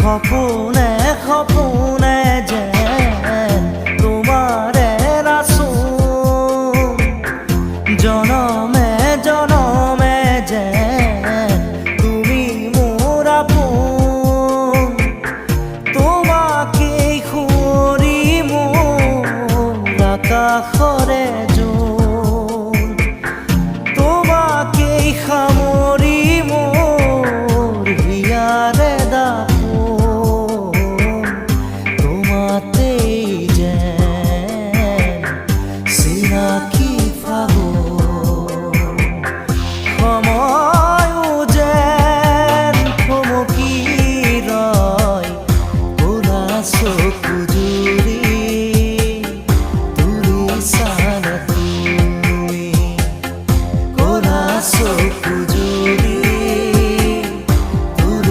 খপনে খপনে যেন তোমারে রাসো জনমে জনমে যেন তুমি মোর আপন তোমাকে খুঁড়ি মোর আকাশরে জোন তোমাকে সামৰি মোর হিয়াৰে